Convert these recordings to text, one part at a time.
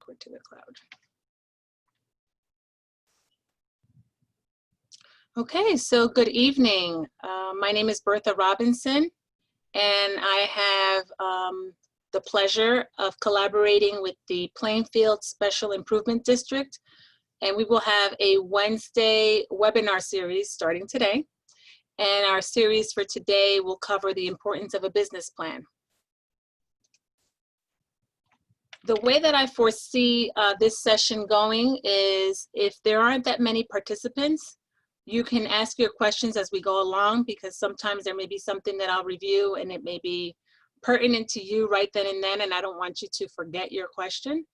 Record to the cloud. Okay, so good evening. My name is Bertha Robinson, and I have the pleasure of collaborating with the Plainfield Special Improvement District, and we will have a Wednesday webinar series starting today. And our series for today will cover the importance of a business plan. The way that I foresee this session going is if there aren't that many participants, you can ask your questions as we go along, because sometimes there may be something that I'll review and it may be pertinent to you right then and then, and I don't want you to forget your question.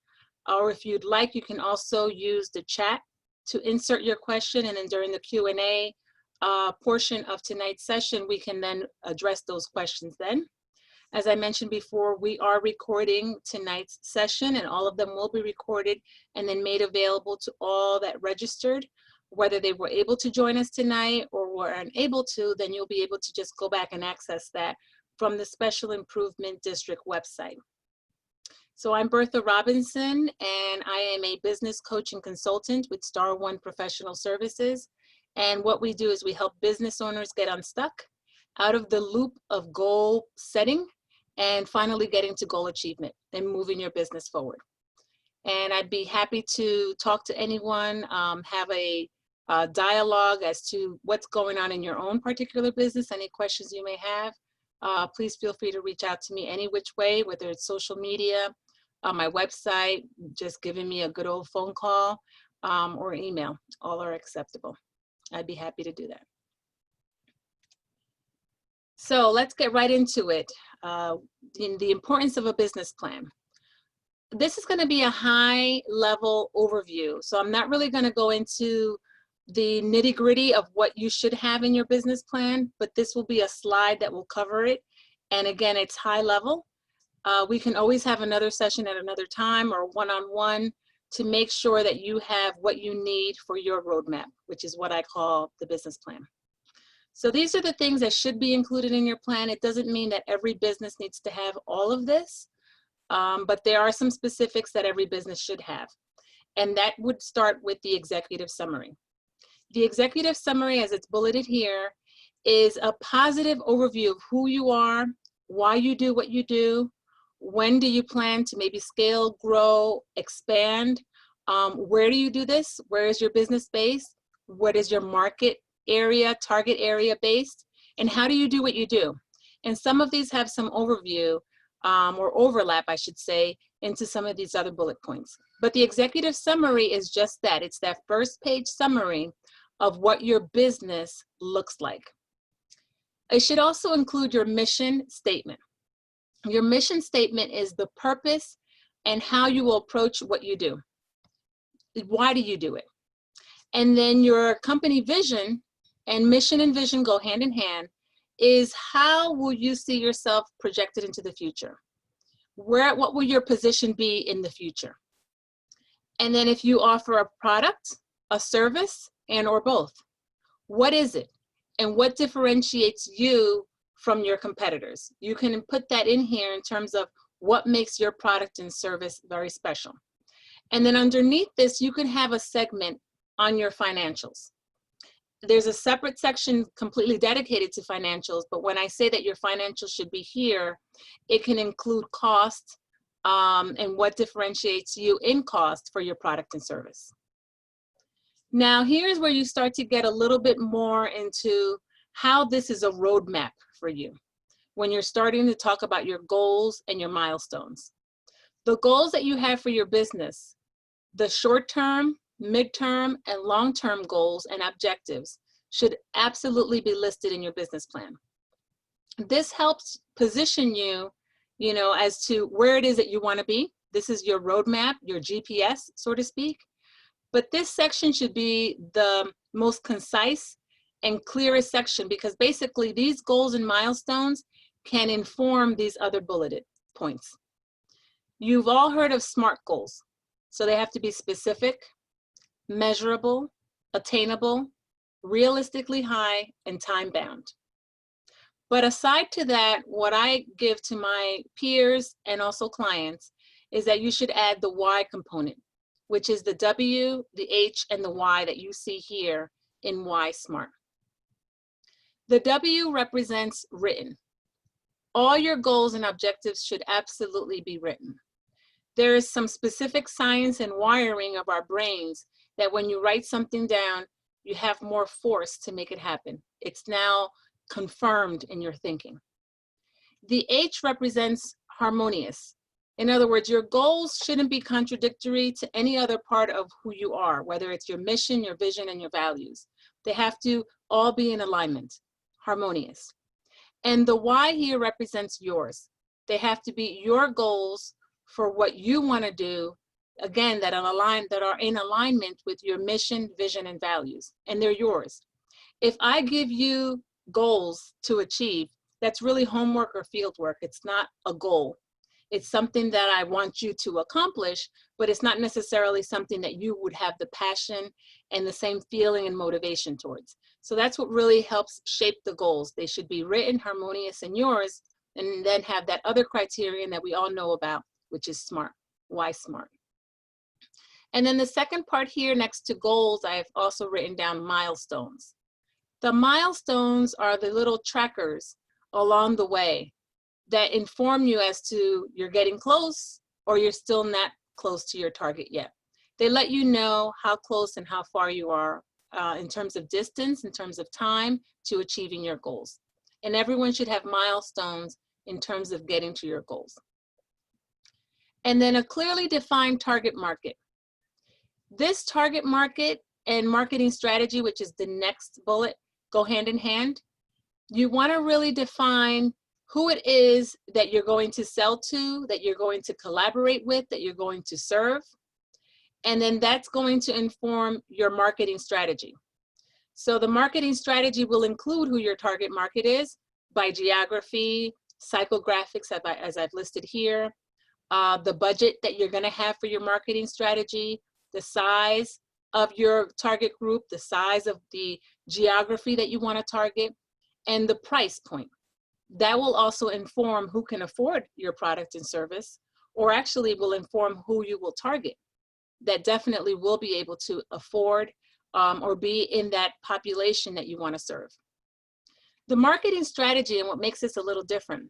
Or if you'd like, you can also use the chat to insert your question, and then during the Q&A portion of tonight's session, we can then address those questions then. As I mentioned before, we are recording tonight's session, and all of them will be recorded and then made available to all that registered. Whether they were able to join us tonight or were unable to, then you'll be able to just go back and access that from the Special Improvement District website. So I'm Bertha Robinson, and I am a business coach and consultant with Star One Professional Services. And what we do is we help business owners get unstuck out of the loop of goal setting and finally getting to goal achievement and moving your business forward. And I'd be happy to talk to anyone, have a dialogue as to what's going on in your own particular business. Any questions you may have, please feel free to reach out to me any which way, whether it's social media, my website, just giving me a good old phone call, or email. All are acceptable. I'd be happy to do that. So let's get right into it. In the importance of a business plan. This is going to be a high level overview. So I'm not really going to go into the nitty gritty of what you should have in your business plan, but this will be a slide that will cover it. And again, it's high level. We can always have another session at another time or one-on-one to make sure that you have what you need for your roadmap, which is what I call the business plan. So these are the things that should be included in your plan. It doesn't mean that every business needs to have all of this, but there are some specifics that every business should have. And that would start with the executive summary. The executive summary, as it's bulleted here, is a positive overview of who you are, why you do what you do, when do you plan to maybe scale, grow, expand, where do you do this, where is your business based, what is your market area, target area based, and how do you do what you do. And some of these have some overview or overlap, I should say, into some of these other bullet points. But the executive summary is just that. It's that first page summary of what your business looks like. It should also include your mission statement. Your mission statement is the purpose and how you will approach what you do. Why do you do it? And then your company vision, and mission and vision go hand in hand, is how will you see yourself projected into the future? What will your position be in the future? And then if you offer a product, a service, and or both, what is it? And what differentiates you from your competitors? You can put that in here in terms of what makes your product and service very special. And then underneath this, you can have a segment on your financials. There's a separate section completely dedicated to financials, but when I say that your financials should be here, it can include cost and what differentiates you in cost for your product and service. Now, here's where you start to get a little bit more into how this is a roadmap for you when you're starting to talk about your goals and your milestones. The goals that you have for your business, the short-term, midterm, and long-term goals and objectives should absolutely be listed in your business plan. This helps position you, as to where it is that you want to be. This is your roadmap, your GPS, so to speak. But this section should be the most concise and clearest section, because basically these goals and milestones can inform these other bulleted points. You've all heard of SMART goals. So they have to be specific, measurable, attainable, realistically high, and time-bound. But aside to that, what I give to my peers and also clients is that you should add the Y component, which is the W, the H, and the Y that you see here in Y Smart. The W represents written. All your goals and objectives should absolutely be written. There is some specific science and wiring of our brains that when you write something down, you have more force to make it happen. It's now confirmed in your thinking. The H represents harmonious. In other words, your goals shouldn't be contradictory to any other part of who you are, whether it's your mission, your vision, and your values. They have to all be in alignment, harmonious. And the Y here represents yours. They have to be your goals for what you want to do, again, that are in alignment with your mission, vision, and values, and they're yours. If I give you goals to achieve, that's really homework or field work. It's not a goal. It's something that I want you to accomplish, but it's not necessarily something that you would have the passion and the same feeling and motivation towards. So that's what really helps shape the goals. They should be written, harmonious, and yours, and then have that other criterion that we all know about, which is SMART, Y SMART. And then the second part here next to goals, I've also written down milestones. The milestones are the little trackers along the way that inform you as to you're getting close or you're still not close to your target yet. They let you know how close and how far you are in terms of distance, in terms of time to achieving your goals. And everyone should have milestones in terms of getting to your goals. And then a clearly defined target market. This target market and marketing strategy, which is the next bullet, go hand in hand. You want to really define who it is that you're going to sell to, that you're going to collaborate with, that you're going to serve. And then that's going to inform your marketing strategy. So the marketing strategy will include who your target market is by geography, psychographics, as I've listed here, the budget that you're going to have for your marketing strategy, the size of your target group, the size of the geography that you want to target, and the price point. That will also inform who can afford your product and service, or actually will inform who you will target that definitely will be able to afford or be in that population that you want to serve. The marketing strategy, and what makes this a little different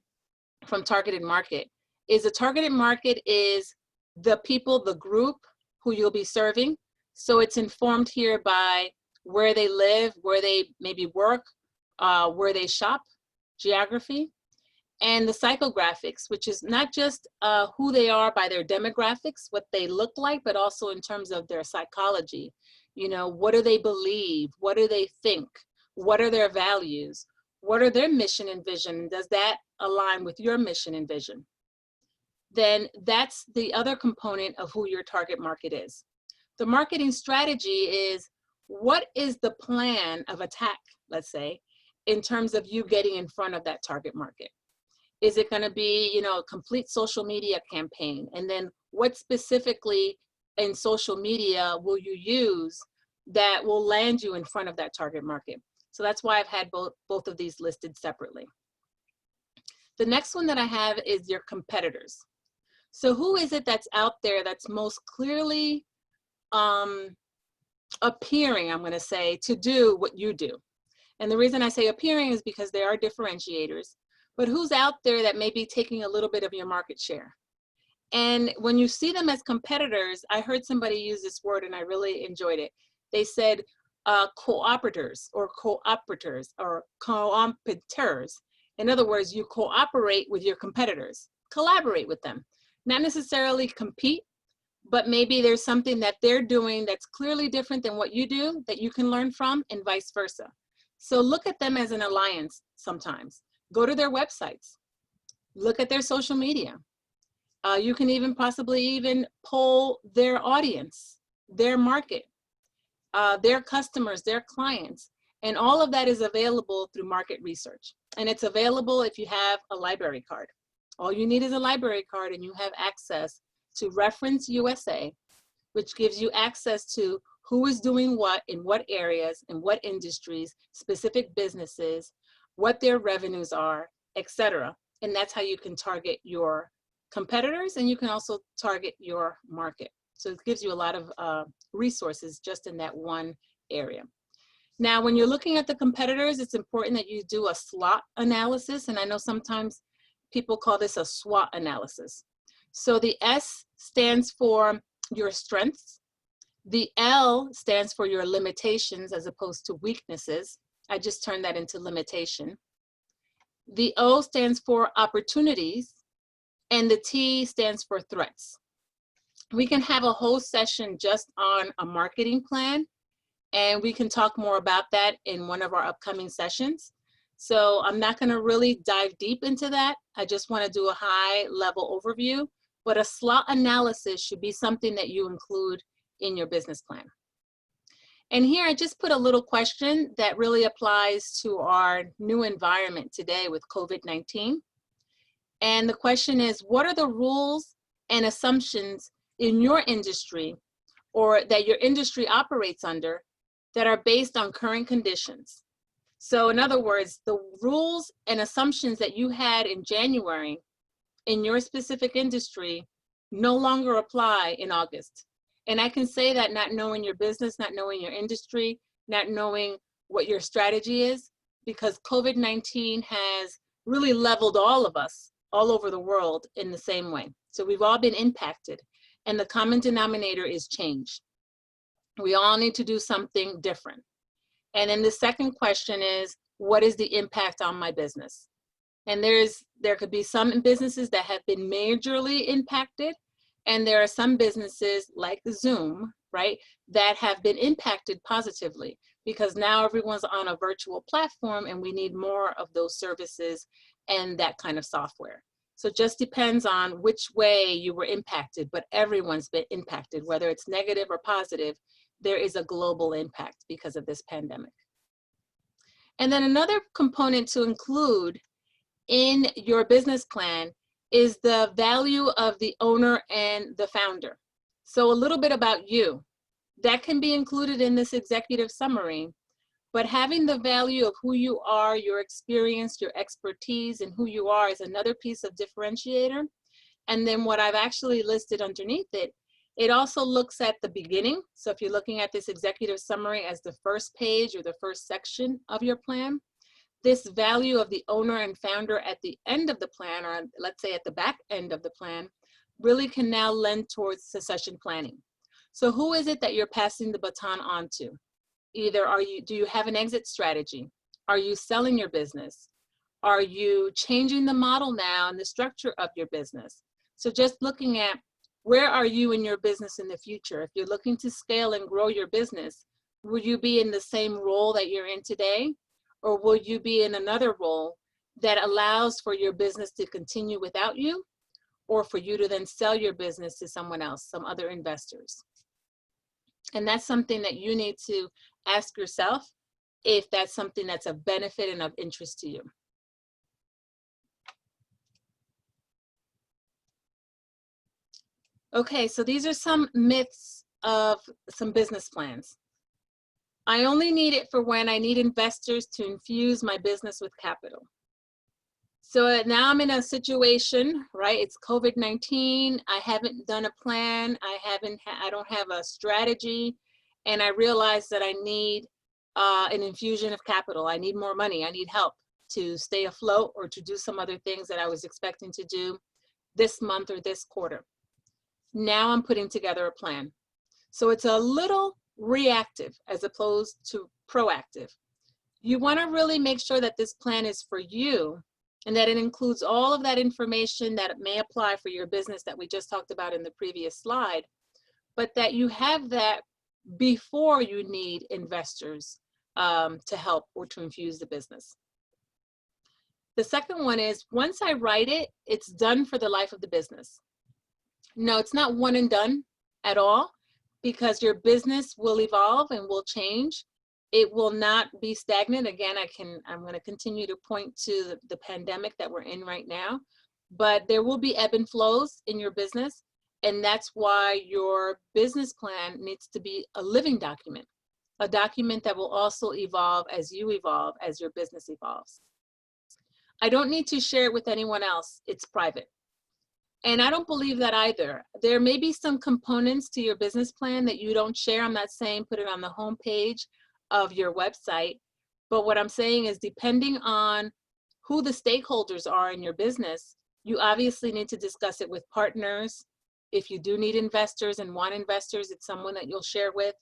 from targeted market, is a targeted market is the people, the group who you'll be serving. So it's informed here by where they live, where they maybe work, where they shop, geography, and the psychographics, which is not just who they are by their demographics, what they look like, but also in terms of their psychology. You know, what do they believe? What do they think? What are their values? What are their mission and vision? Does that align with your mission and vision? Then that's the other component of who your target market is. The marketing strategy is, what is the plan of attack, let's say, in terms of you getting in front of that target market? Is it going to be, you know, a complete social media campaign? And then what specifically in social media will you use that will land you in front of that target market? So that's why I've had both of these listed separately. The next one that I have is your competitors. So who is it that's out there that's most clearly appearing, I'm going to say, to do what you do? And the reason I say appearing is because there are differentiators, but who's out there that may be taking a little bit of your market share? And when you see them as competitors, I heard somebody use this word and I really enjoyed it. They said cooperators or cooperators or competitors. In other words, you cooperate with your competitors, collaborate with them, not necessarily compete, but maybe there's something that they're doing that's clearly different than what you do that you can learn from, and vice versa. So look at them as an alliance sometimes. Go to their websites, look at their social media. You can even possibly poll their audience, their market, their customers, their clients, and all of that is available through market research. And it's available if you have a library card. All you need is a library card and you have access to Reference USA, which gives you access to who is doing what in what areas, in what industries, specific businesses, what their revenues are, etc. And that's how you can target your competitors, and you can also target your market. So it gives you a lot of resources just in that one area. Now, when you're looking at the competitors, it's important that you do a SWOT analysis. And I know sometimes people call this a SWOT analysis. So the S stands for your strengths. The L stands for your limitations as opposed to weaknesses. I just turned that into limitation. The O stands for opportunities, and the T stands for threats. We can have a whole session just on a marketing plan, and we can talk more about that in one of our upcoming sessions. So I'm not going to really dive deep into that. I just want to do a high level overview, but a SWOT analysis should be something that you include in your business plan. And here I just put a little question that really applies to our new environment today with COVID-19. And the question is, what are the rules and assumptions in your industry or that your industry operates under that are based on current conditions? So in other words, the rules and assumptions that you had in January in your specific industry no longer apply in August. And I can say that not knowing your business, not knowing your industry, not knowing what your strategy is, because COVID-19 has really leveled all of us all over the world in the same way. So we've all been impacted, and the common denominator is change. We all need to do something different. And then the second question is, what is the impact on my business? And there could be some businesses that have been majorly impacted, and there are some businesses like Zoom, right, that have been impacted positively because now everyone's on a virtual platform and we need more of those services and that kind of software. So it just depends on which way you were impacted, but everyone's been impacted, whether it's negative or positive. There is a global impact because of this pandemic. And then another component to include in your business plan is the value of the owner and the founder. So a little bit about you. That can be included in this executive summary, but having the value of who you are, your experience, your expertise, and who you are is another piece of differentiator. And then what I've actually listed underneath it, it also looks at the beginning. So if you're looking at this executive summary as the first page or the first section of your plan, this value of the owner and founder at the end of the plan, or let's say at the back end of the plan, really can now lend towards succession planning. So who is it that you're passing the baton on to? Either do you have an exit strategy? Are you selling your business? Are you changing the model now and the structure of your business? So just looking at where are you in your business in the future? If you're looking to scale and grow your business, will you be in the same role that you're in today? Or will you be in another role that allows for your business to continue without you, or for you to then sell your business to someone else, some other investors? And that's something that you need to ask yourself if that's something that's of benefit and of interest to you. Okay, so these are some myths of some business plans. I only need it for when I need investors to infuse my business with capital. So now I'm in a situation, right? It's COVID-19. I haven't done a plan. I don't have a strategy. And I realize that I need an infusion of capital. I need more money. I need help to stay afloat or to do some other things that I was expecting to do this month or this quarter. Now I'm putting together a plan. So it's a little reactive as opposed to proactive. You want to really make sure that this plan is for you and that it includes all of that information that may apply for your business that we just talked about in the previous slide, but that you have that before you need investors to help or to infuse the business. The second one is, once I write it, it's done for the life of the business. No, it's not one and done at all, because your business will evolve and will change. It will not be stagnant. Again, I'm going to continue to point to the pandemic that we're in right now, but there will be ebb and flows in your business. And that's why your business plan needs to be a living document, a document that will also evolve as you evolve, as your business evolves. I don't need to share it with anyone else. It's private. And I don't believe that either. There may be some components to your business plan that you don't share. I'm not saying put it on the home page of your website, but what I'm saying is depending on who the stakeholders are in your business, you obviously need to discuss it with partners. If you do need investors and want investors, it's someone that you'll share with.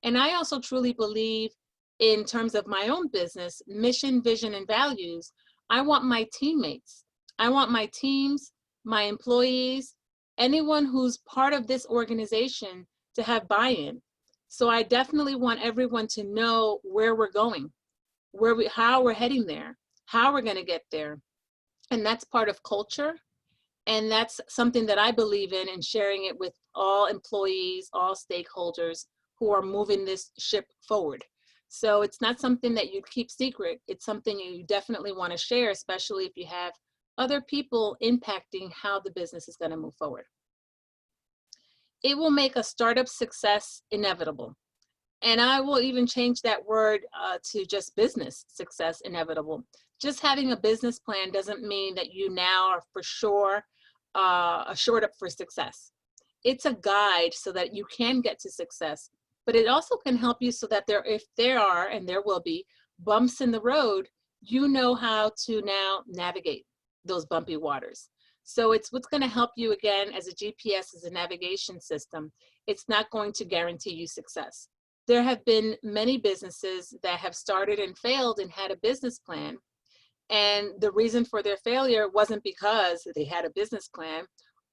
And I also truly believe in terms of my own business, mission, vision, and values, I want my teammates, I want my teams, my employees, anyone who's part of this organization to have buy-in. So I definitely want everyone to know where we're going, how we're heading there, how we're going to get there. And that's part of culture. And that's something that I believe in and sharing it with all employees, all stakeholders who are moving this ship forward. So it's not something that you keep secret. It's something you definitely want to share, especially if you have other people impacting how the business is going to move forward. It will make a startup success inevitable. And I will even change that word to just business success inevitable. Just having a business plan doesn't mean that you now are for sure shored up for success. It's a guide so that you can get to success, but it also can help you so that if there are, and there will be, bumps in the road, you know how to now navigate those bumpy waters. So it's what's going to help you, again, as a GPS, as a navigation system. It's not going to guarantee you success. There have been many businesses that have started and failed and had a business plan. And the reason for their failure wasn't because they had a business plan.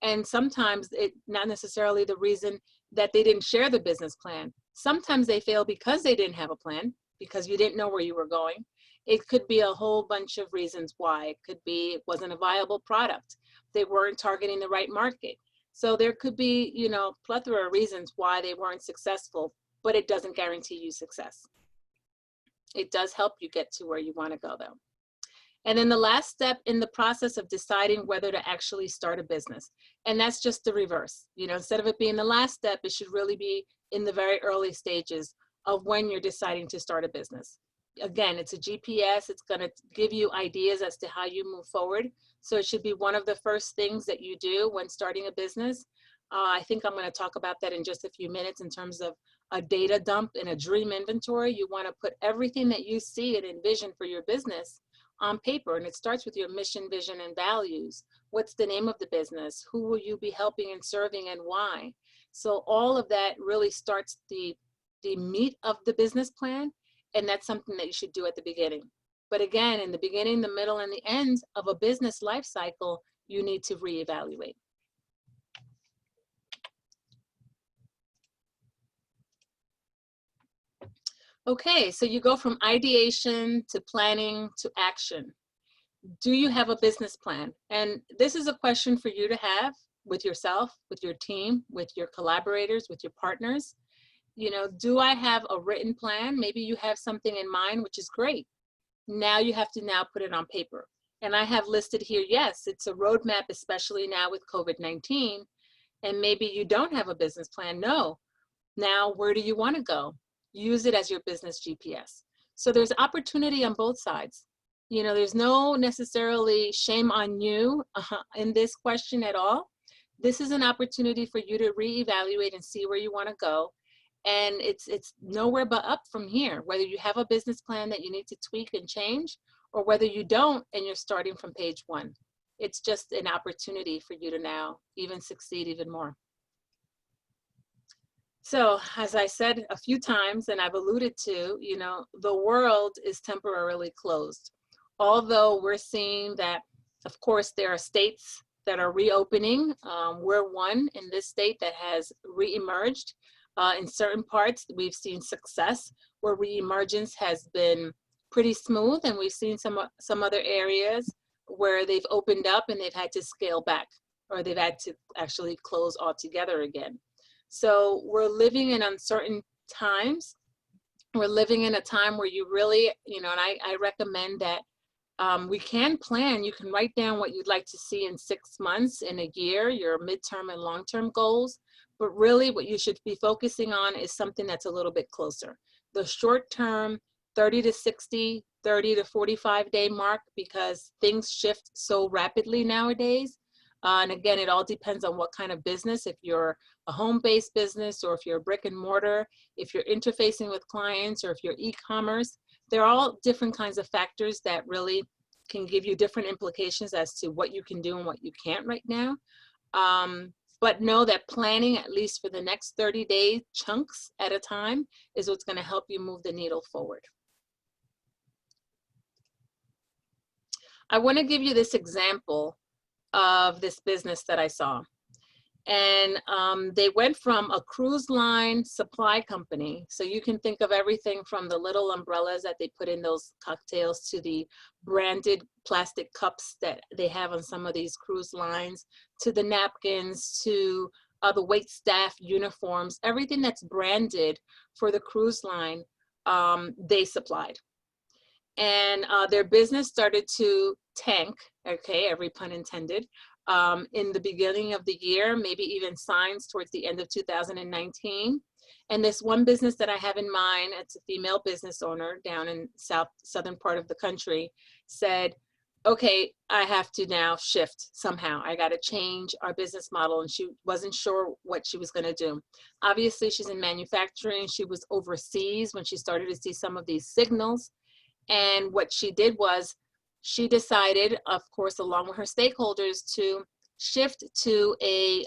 And sometimes not necessarily the reason that they didn't share the business plan. Sometimes they fail because they didn't have a plan, because you didn't know where you were going. It could be a whole bunch of reasons why. It could be it wasn't a viable product. They weren't targeting the right market. So there could be, plethora of reasons why they weren't successful, but it doesn't guarantee you success. It does help you get to where you want to go, though. And then the last step in the process of deciding whether to actually start a business. And that's just the reverse. Instead of it being the last step, it should really be in the very early stages of when you're deciding to start a business. Again, it's a GPS. It's going to give you ideas as to how you move forward. So it should be one of the first things that you do when starting a business. I think I'm going to talk about that in just a few minutes in terms of a data dump and a dream inventory. You want to put everything that you see and envision for your business on paper, and it starts with your mission, vision, and values. What's the name of the business? Who will you be helping and serving, and why? So all of that really starts the meat of the business plan, and that's something that you should do at the beginning. But again, in the beginning, the middle, and the end of a business life cycle, you need to reevaluate. Okay, so you go from ideation to planning to action. Do you have a business plan? And this is a question for you to have with yourself, with your team, with your collaborators, with your partners. Do I have a written plan? Maybe you have something in mind, which is great. Now you have to put it on paper. And I have listed here, yes, it's a roadmap, especially now with COVID-19. And maybe you don't have a business plan. No. Now, where do you want to go? Use it as your business GPS. So there's opportunity on both sides. There's no necessarily shame on you in this question at all. This is an opportunity for you to reevaluate and see where you want to go. And it's nowhere but up from here, whether you have a business plan that you need to tweak and change, or whether you don't and you're starting from page one. It's just an opportunity for you to now even succeed even more. So as I said a few times, and I've alluded to, the world is temporarily closed. Although we're seeing that, of course, there are states that are reopening. We're one in this state that has reemerged. In certain parts, we've seen success where reemergence has been pretty smooth, and we've seen some other areas where they've opened up and they've had to scale back, or they've had to actually close altogether again. So we're living in uncertain times. We're living in a time where you really, and I recommend that we can plan. You can write down what you'd like to see in 6 months, in a year, your midterm and long-term goals. But really what you should be focusing on is something that's a little bit closer. The short-term 30 to 60, 30 to 45 day mark, because things shift so rapidly nowadays. And again, it all depends on what kind of business. If you're a home-based business, or if you're brick and mortar, if you're interfacing with clients, or if you're e-commerce, they're all different kinds of factors that really can give you different implications as to what you can do and what you can't right now. But know that planning, at least for the next 30-day chunks at a time, is what's going to help you move the needle forward. I want to give you this example of this business that I saw. And they went from a cruise line supply company. So you can think of everything from the little umbrellas that they put in those cocktails to the branded plastic cups that they have on some of these cruise lines, to the napkins, to the wait staff uniforms, everything that's branded for the cruise line, they supplied. And their business started to tank, okay, every pun intended, in the beginning of the year, maybe even signs towards the end of 2019. And this one business that I have in mind, it's a female business owner down in southern part of the country, said, okay, I have to now shift somehow. I got to change our business model. And she wasn't sure what she was going to do. Obviously, she's in manufacturing. She was overseas when she started to see some of these signals. And what she did was, she decided, of course, along with her stakeholders, to shift to a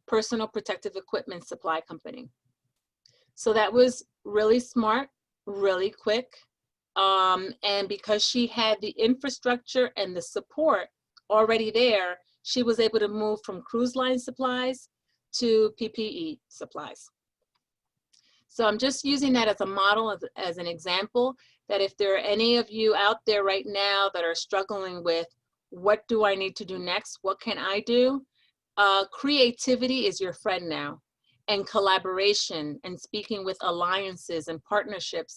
personal protective equipment supply company. So that was really smart, really quick. And because she had the infrastructure and the support already there, she was able to move from cruise line supplies to PPE supplies. So I'm just using that as a model, as an example, that if there are any of you out there right now that are struggling with, what do I need to do next? What can I do? Creativity is your friend now. And collaboration and speaking with alliances and partnerships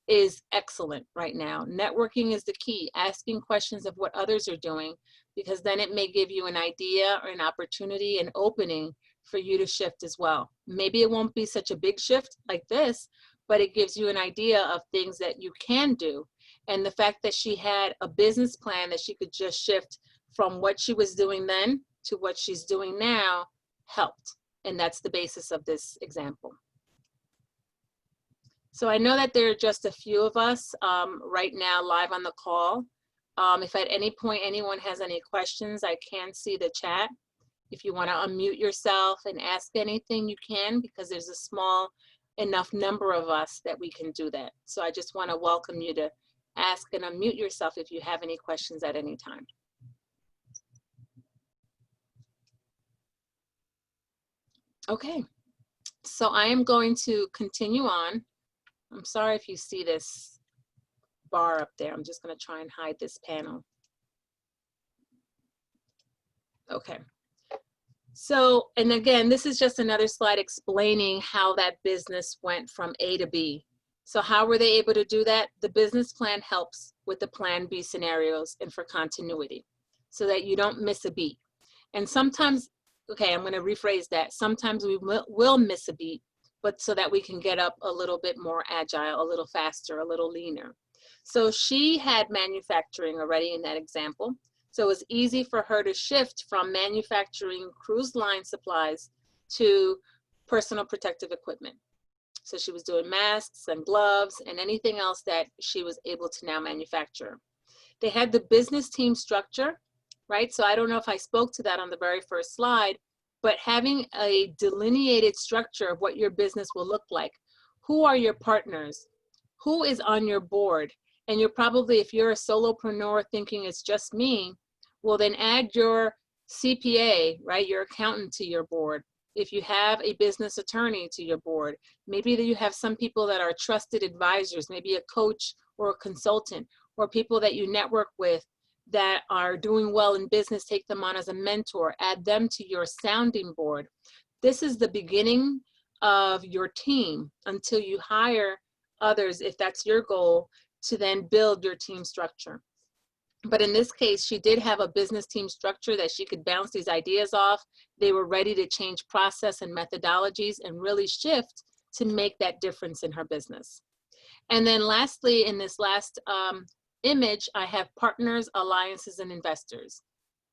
is excellent right now. Networking is the key. Asking questions of what others are doing, because then it may give you an idea or an opportunity, an opening for you to shift as well. Maybe it won't be such a big shift like this, but it gives you an idea of things that you can do. And the fact that she had a business plan that she could just shift from what she was doing then to what she's doing now helped. And that's the basis of this example. So I know that there are just a few of us right now live on the call. If at any point anyone has any questions, I can see the chat. If you want to unmute yourself and ask anything, you can, because there's a small enough number of us that we can do that. So I just want to welcome you to ask and unmute yourself if you have any questions at any time. Okay, so I am going to continue on. I'm sorry if you see this bar up there. I'm just going to try and hide this panel. Okay. So, and again, this is just another slide explaining how that business went from A to B. So how were they able to do that? The business plan helps with the plan B scenarios and for continuity so that you don't miss a beat. And sometimes, okay, I'm going to rephrase that. Sometimes we will miss a beat, but so that we can get up a little bit more agile, a little faster, a little leaner. So she had manufacturing already in that example. So it was easy for her to shift from manufacturing cruise line supplies to personal protective equipment. So she was doing masks and gloves and anything else that she was able to now manufacture. They had the business team structure, right? So I don't know if I spoke to that on the very first slide, but having a delineated structure of what your business will look like. Who are your partners? Who is on your board? And you're probably, if you're a solopreneur thinking it's just me, well then add your CPA, right? Your accountant to your board. If you have a business attorney to your board, maybe that you have some people that are trusted advisors, maybe a coach or a consultant, or people that you network with that are doing well in business, take them on as a mentor, add them to your sounding board. This is the beginning of your team until you hire others, if that's your goal, to then build your team structure. But in this case, she did have a business team structure that she could bounce these ideas off. They were ready to change process and methodologies and really shift to make that difference in her business. And then lastly, in this last image, I have partners, alliances, and investors.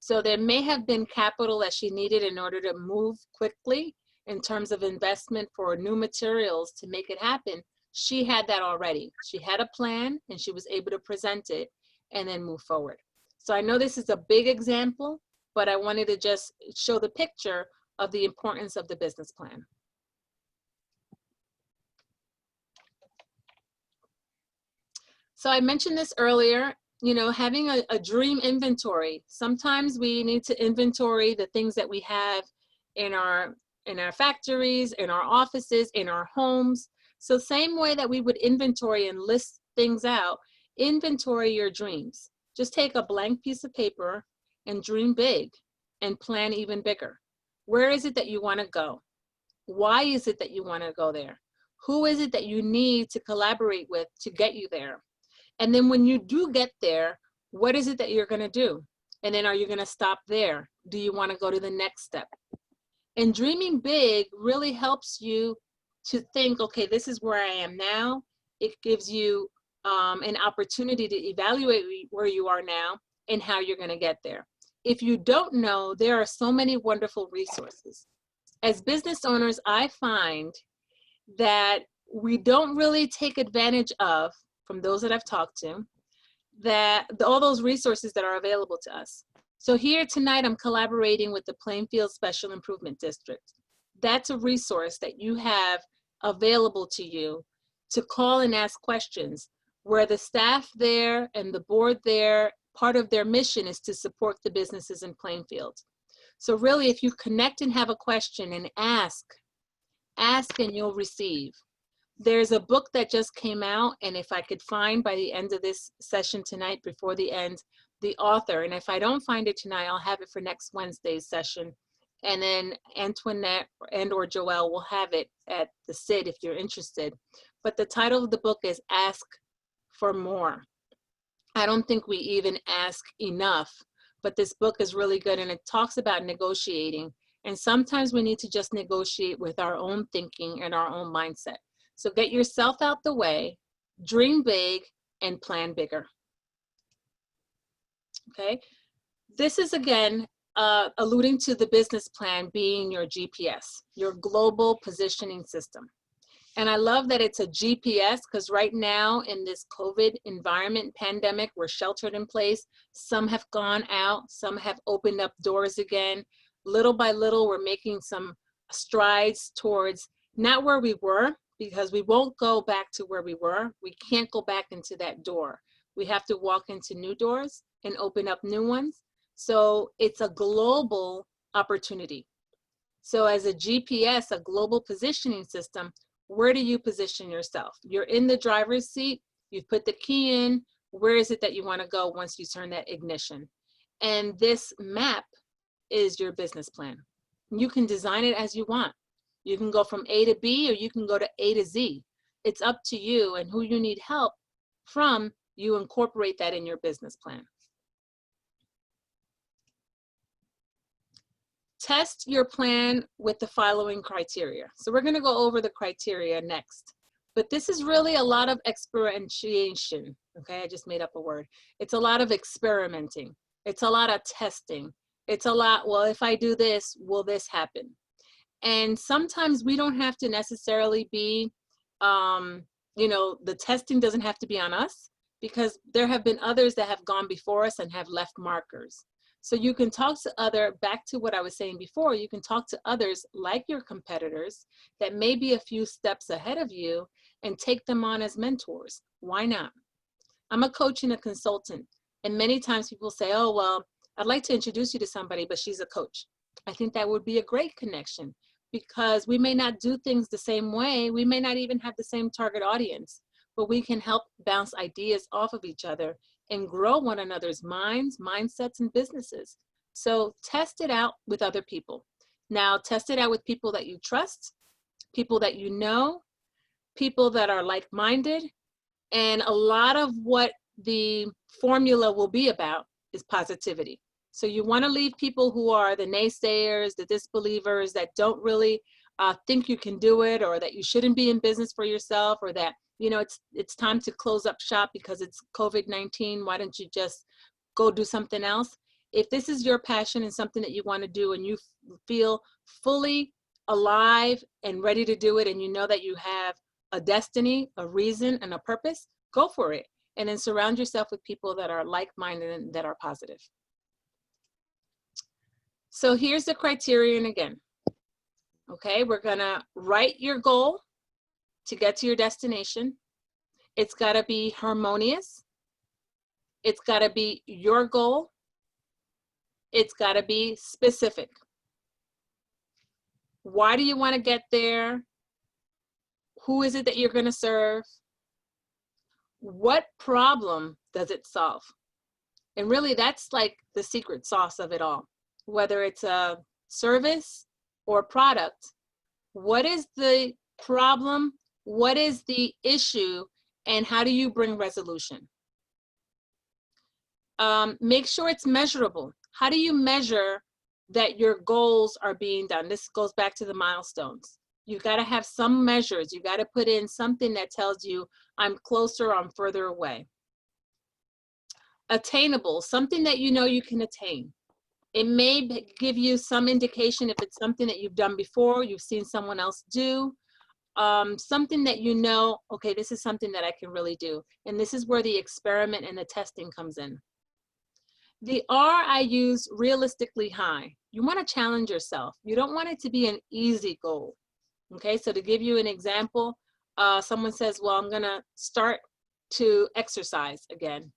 So there may have been capital that she needed in order to move quickly in terms of investment for new materials to make it happen. She had that already. She had a plan and she was able to present it and then move forward. So I know this is a big example, but I wanted to just show the picture of the importance of the business plan. So I mentioned this earlier, you know, having a dream inventory. Sometimes we need to inventory the things that we have in our factories, in our offices, in our homes. So same way that we would inventory and list things out, inventory your dreams. Just take a blank piece of paper and dream big and plan even bigger. Where is it that you want to go? Why is it that you want to go there? Who is it that you need to collaborate with to get you there? And then when you do get there, what is it that you're going to do? And then are you going to stop there? Do you want to go to the next step? And dreaming big really helps you to think, okay, this is where I am now. It gives you an opportunity to evaluate where you are now and how you're going to get there. If you don't know, there are so many wonderful resources. As business owners, I find that we don't really take advantage of, from those that I've talked to, that all those resources that are available to us. So here tonight, I'm collaborating with the Plainfield Special Improvement District. That's a resource that you have available to you to call and ask questions, where the staff there and the board there, part of their mission is to support the businesses in Plainfield. So really, if you connect and have a question and ask and you'll receive. There's a book that just came out, and if I could find by the end of this session tonight, before the end, the author, and if I don't find it tonight, I'll have it for next Wednesday's session. And then Antoinette and or Joelle will have it at the SID if you're interested. But the title of the book is Ask for More. I don't think we even ask enough, but this book is really good, and it talks about negotiating. And sometimes we need to just negotiate with our own thinking and our own mindset. So get yourself out the way, dream big, and plan bigger. Okay, this is again alluding to the business plan being your GPS, your global positioning system. And I love that it's a GPS, because right now in this COVID environment, pandemic, we're sheltered in place. Some have gone out, some have opened up doors again. Little by little, we're making some strides towards not where we were, because we won't go back to where we were. We can't go back into that door. We have to walk into new doors and open up new ones. So it's a global opportunity. So as a GPS, a global positioning system, where do you position yourself? You're in the driver's seat, you've put the key in, where is it that you want to go once you turn that ignition? And this map is your business plan. You can design it as you want. You can go from A to B, or you can go to A to Z. It's up to you, and who you need help from, you incorporate that in your business plan. Test your plan with the following criteria. So we're going to go over the criteria next, but this is really a lot of experimentation. Okay, I just made up a word. It's a lot of experimenting. It's a lot of testing. It's a lot, well, if I do this, will this happen? And sometimes we don't have to necessarily be, you know, the testing doesn't have to be on us, because there have been others that have gone before us and have left markers. So you can talk to back to what I was saying before, you can talk to others like your competitors that may be a few steps ahead of you and take them on as mentors. Why not? I'm a coach and a consultant, and many times people say, oh, well, I'd like to introduce you to somebody, but she's a coach. I think that would be a great connection, because we may not do things the same way. We may not even have the same target audience, but we can help bounce ideas off of each other and grow one another's minds, mindsets, and businesses. So test it out with other people. Now, test it out with people that you trust, people that you know, people that are like-minded, and a lot of what the formula will be about is positivity. So you want to leave people who are the naysayers, the disbelievers, that don't really think you can do it, or that you shouldn't be in business for yourself, or that, you know, it's time to close up shop because it's COVID-19. Why don't you just go do something else? If this is your passion and something that you want to do and you feel fully alive and ready to do it, and you know that you have a destiny, a reason, and a purpose, go for it. And then surround yourself with people that are like-minded and that are positive. So here's the criterion again. Okay, we're gonna write your goal to get to your destination. It's gotta be harmonious. It's gotta be your goal. It's gotta be specific. Why do you wanna get there? Who is it that you're gonna serve? What problem does it solve? And really that's like the secret sauce of it all. Whether it's a service or product, what is the problem? What is the issue? And how do you bring resolution? Make sure it's measurable. How do you measure that your goals are being done? This goes back to the milestones. You've got to have some measures. You got to put in something that tells you I'm closer, I'm further away. Attainable, something that you know you can attain. It may give you some indication if it's something that you've done before, you've seen someone else do, something that you know, okay, this is something that I can really do. And this is where the experiment and the testing comes in. The R I use realistically high. You want to challenge yourself. You don't want it to be an easy goal. Okay, so to give you an example, someone says, well, I'm going to start to exercise again.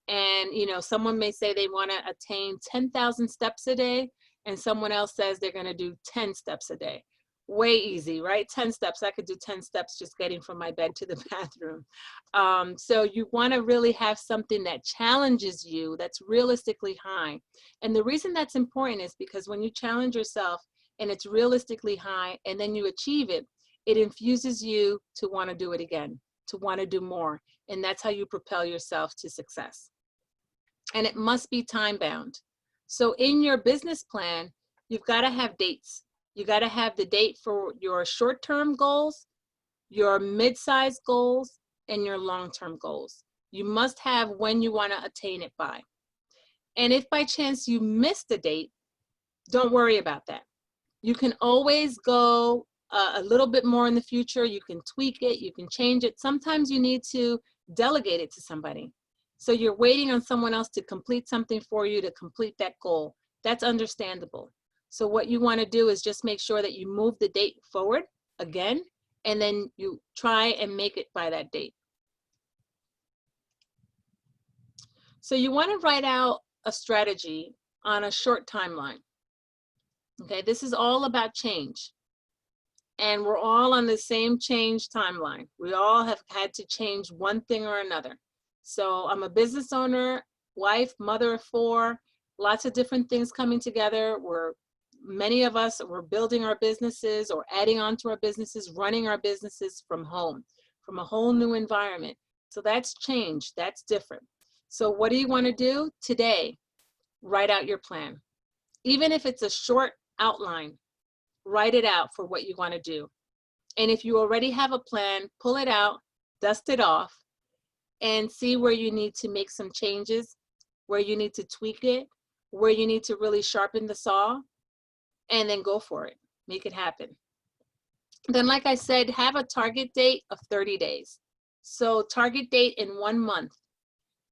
And, you know, someone may say they want to attain 10,000 steps a day, and someone else says they're going to do 10 steps a day. Way easy, right? 10 steps. I could do 10 steps just getting from my bed to the bathroom. So you want to really have something that challenges you, that's realistically high. And the reason that's important is because when you challenge yourself and it's realistically high and then you achieve it, it infuses you to want to do it again, to want to do more. And that's how you propel yourself to success. And it must be time bound. So in your business plan, you've got to have dates. You got to have the date for your short-term goals, your mid-sized goals, and your long-term goals. You must have when you want to attain it by. And if by chance you miss the date, don't worry about that. You can always go a little bit more in the future. You can tweak it, you can change it. Sometimes you need to delegate it to somebody. So you're waiting on someone else to complete something for you to complete that goal. That's understandable. So what you want to do is just make sure that you move the date forward again, and then you try and make it by that date. So you want to write out a strategy on a short timeline. Okay, this is all about change. And we're all on the same change timeline. We all have had to change one thing or another. So I'm a business owner, wife, mother of 4, lots of different things coming together. Many of us were building our businesses or adding on to our businesses, running our businesses from home, from a whole new environment. So that's change, that's different. So what do you want to do today? Write out your plan. Even if it's a short outline, write it out for what you want to do. And if you already have a plan, pull it out, dust it off, and see where you need to make some changes, where you need to tweak it, where you need to really sharpen the saw, and then go for it. Make it happen. Then, like I said, have a target date of 30 days. So target date in 1 month.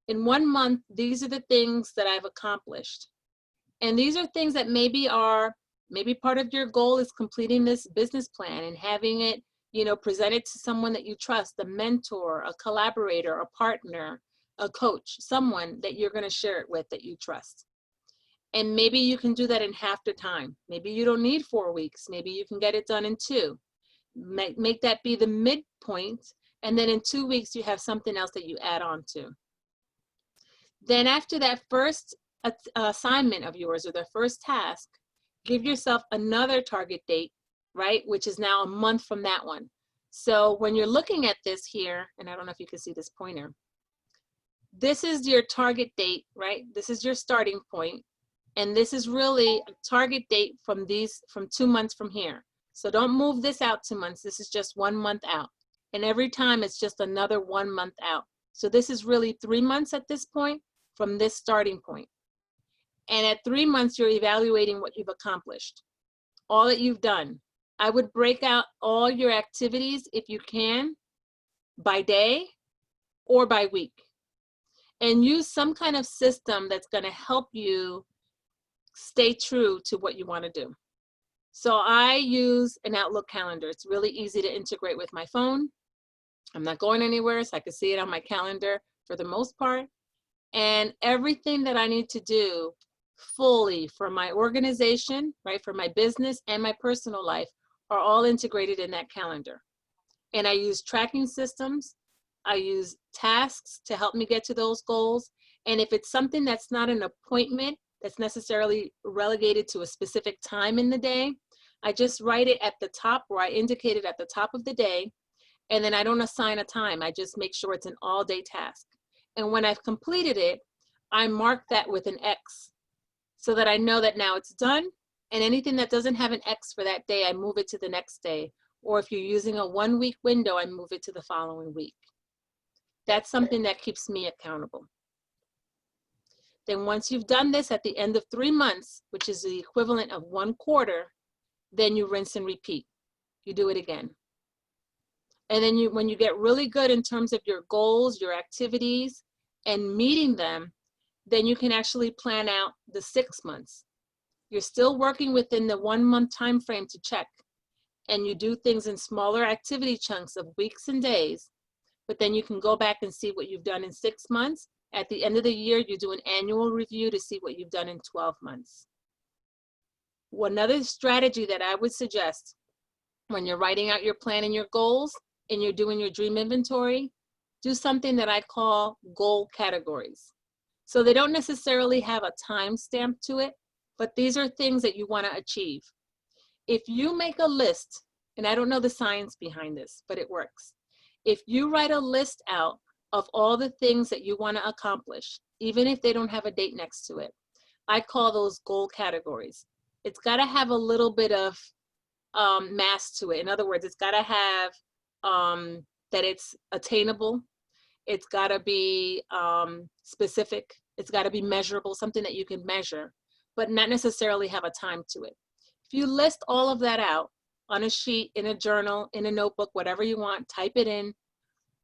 In 1 month, these are the things that I've accomplished. And these are things that maybe part of your goal is completing this business plan and having it, you know, presented to someone that you trust, a mentor, a collaborator, a partner, a coach, someone that you're going to share it with that you trust. And maybe you can do that in half the time. Maybe you don't need 4 weeks. Maybe you can get it done in 2. Make that be the midpoint. And then in 2 weeks, you have something else that you add on to. Then after that first assignment of yours or the first task, give yourself another target date, right? Which is now a month from that one. So when you're looking at this here, and I don't know if you can see this pointer, this is your target date, right? This is your starting point. And this is really a target date from 2 months from here. So don't move this out 2 months. This is just 1 month out. And every time it's just another 1 month out. So this is really 3 months at this point from this starting point. And at 3 months, you're evaluating what you've accomplished, all that you've done. I would break out all your activities, if you can, by day or by week, and use some kind of system that's going to help you stay true to what you want to do. So I use an Outlook calendar. It's really easy to integrate with my phone. I'm not going anywhere, so I can see it on my calendar for the most part. And everything that I need to do fully for my organization, right, for my business and my personal life are all integrated in that calendar. And I use tracking systems. I use tasks to help me get to those goals. And if it's something that's not an appointment that's necessarily relegated to a specific time in the day, I just write it at the top, or I indicate it at the top of the day, and then I don't assign a time. I just make sure it's an all-day task. And when I've completed it, I mark that with an X so that I know that now it's done, and anything that doesn't have an X for that day, I move it to the next day. Or if you're using a 1-week window, I move it to the following week. That's something that keeps me accountable. Then once you've done this at the end of 3 months, which is the equivalent of 1 quarter, then you rinse and repeat. You do it again. And then when you get really good in terms of your goals, your activities, and meeting them, then you can actually plan out the 6 months. You're still working within the 1-month time frame to check, and you do things in smaller activity chunks of weeks and days, but then you can go back and see what you've done in 6 months. At the end of the year, you do an annual review to see what you've done in 12 months. Another strategy that I would suggest when you're writing out your plan and your goals and you're doing your dream inventory, do something that I call goal categories. So they don't necessarily have a time stamp to it, but these are things that you want to achieve. If you make a list, and I don't know the science behind this, but it works. If you write a list out of all the things that you want to accomplish, even if they don't have a date next to it, I call those goal categories. It's got to have a little bit of mass to it. In other words, it's got to have that it's attainable. It's got to be specific. It's got to be measurable, something that you can measure, but not necessarily have a time to it. If you list all of that out on a sheet, in a journal, in a notebook, whatever you want, type it in,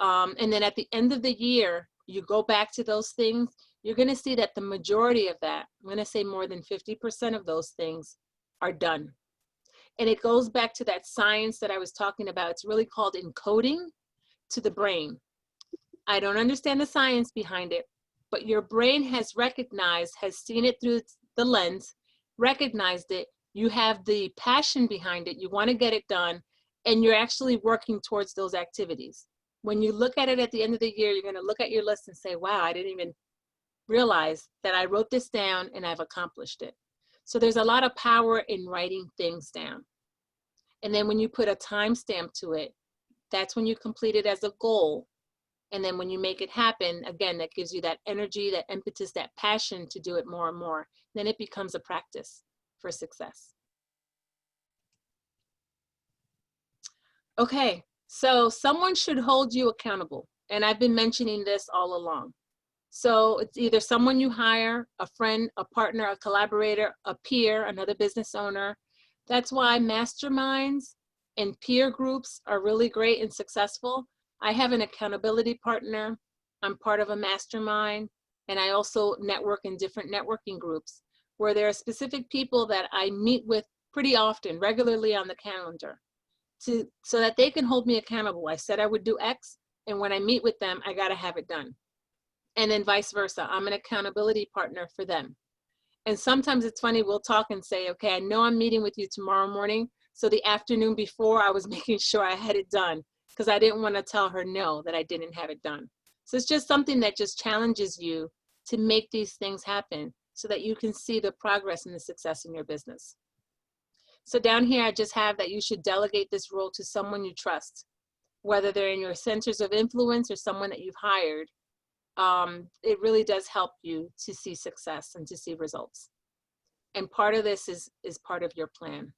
and then at the end of the year, you go back to those things, you're going to see that the majority of that, I'm going to say more than 50% of those things are done. And it goes back to that science that I was talking about. It's really called encoding to the brain. I don't understand the science behind it, but your brain has recognized, has seen it through the lens, recognized it. You have the passion behind it. You want to get it done, and you're actually working towards those activities. When you look at it at the end of the year, you're going to look at your list and say, wow, I didn't even realize that I wrote this down and I've accomplished it. So there's a lot of power in writing things down. And then when you put a timestamp to it, that's when you complete it as a goal. And then when you make it happen, again, that gives you that energy, that impetus, that passion to do it more and more. Then it becomes a practice for success. Okay, so someone should hold you accountable. And I've been mentioning this all along. So it's either someone you hire, a friend, a partner, a collaborator, a peer, another business owner. That's why masterminds and peer groups are really great and successful. I have an accountability partner. I'm part of a mastermind, and I also network in different networking groups where there are specific people that I meet with pretty often, regularly on the calendar, so that they can hold me accountable. I said I would do X, and when I meet with them, I got to have it done. And then vice versa. I'm an accountability partner for them. And sometimes it's funny, we'll talk and say, okay, I know I'm meeting with you tomorrow morning. So the afternoon before, I was making sure I had it done because I didn't want to tell her no, that I didn't have it done. So it's just something that just challenges you to make these things happen so that you can see the progress and the success in your business. So down here, I just have that you should delegate this role to someone you trust, whether they're in your centers of influence or someone that you've hired. It really does help you to see success and to see results. And part of this is part of your plan.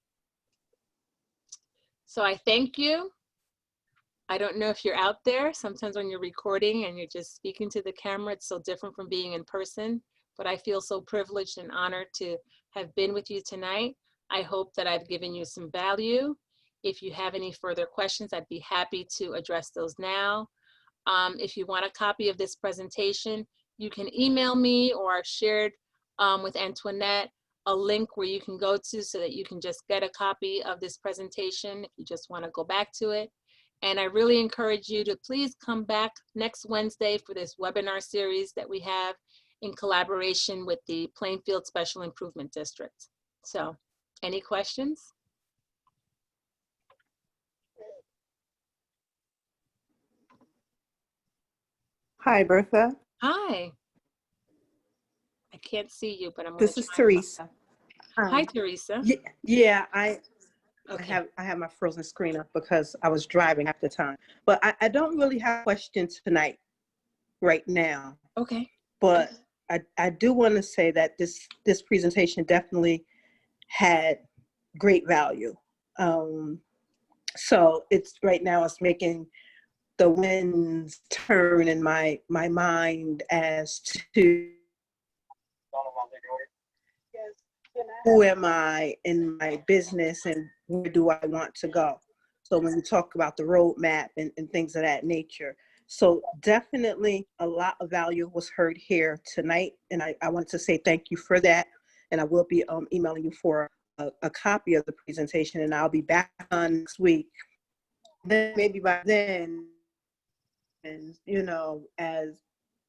So I thank you. I don't know if you're out there. Sometimes when you're recording and you're just speaking to the camera, it's so different from being in person. but I feel so privileged and honored to have been with you tonight. I hope that I've given you some value. If you have any further questions, I'd be happy to address those now. If you want a copy of this presentation, you can email me, or I've shared with Antoinette a link where you can go to so that you can just get a copy of this presentation if you just want to go back to it. And I really encourage you to please come back next Wednesday for this webinar series that we have in collaboration with the Plainfield Special Improvement District. So, any questions? Hi, Bertha. Hi. I can't see you, but I'm going to This is Teresa. Hi, Teresa. Yeah, I Okay. have my frozen screen up because I was driving at the time. But I don't really have questions tonight, right now. Okay. But I do want to say that this presentation definitely had great value. So it's right now it's making the winds turn in my mind as to who am I in my business and where do I want to go? So when you talk about the roadmap and things of that nature. So definitely a lot of value was heard here tonight. And I want to say thank you for that. And I will be emailing you for a copy of the presentation, and I'll be back on next week. Then maybe by then, and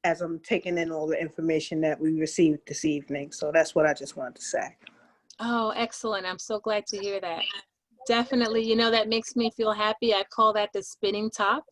as I'm taking in all the information that we received this evening. So that's what I just wanted to say. Oh, excellent. I'm so glad to hear that. Definitely, that makes me feel happy. I call that the spinning top.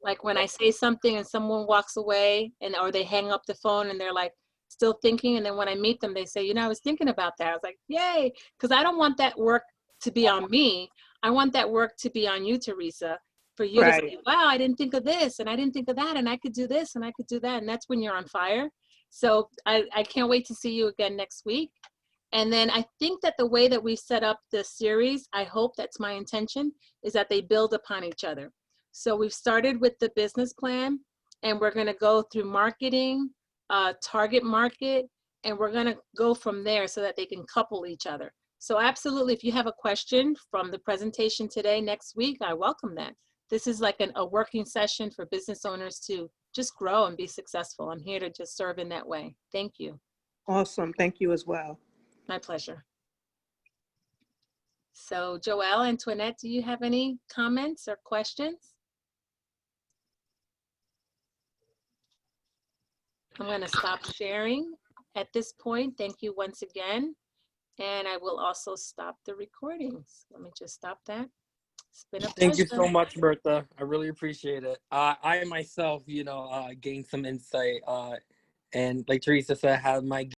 Like when I say something and someone walks away or they hang up the phone and they're like still thinking. And then when I meet them, they say, I was thinking about that. I was like, yay. Because I don't want that work to be on me. I want that work to be on you, Teresa, for you to say, wow, I didn't think of this and I didn't think of that and I could do this and I could do that. And that's when you're on fire. So I can't wait to see you again next week. And then I think that the way that we set up this series, I hope that's my intention, is that they build upon each other. So we've started with the business plan, and we're going to go through marketing, target market, and we're going to go from there so that they can couple each other. So absolutely, if you have a question from the presentation today, next week, I welcome that. This is like a working session for business owners to just grow and be successful. I'm here to just serve in that way. Thank you. Awesome. Thank you as well. My pleasure. So Joelle, Antoinette, do you have any comments or questions? I'm going to stop sharing at this point. Thank you once again. And I will also stop the recordings. Let me just stop that. It's been a pleasure. Thank you so much, Bertha. I really appreciate it. I myself, gained some insight. And like Teresa said, I had my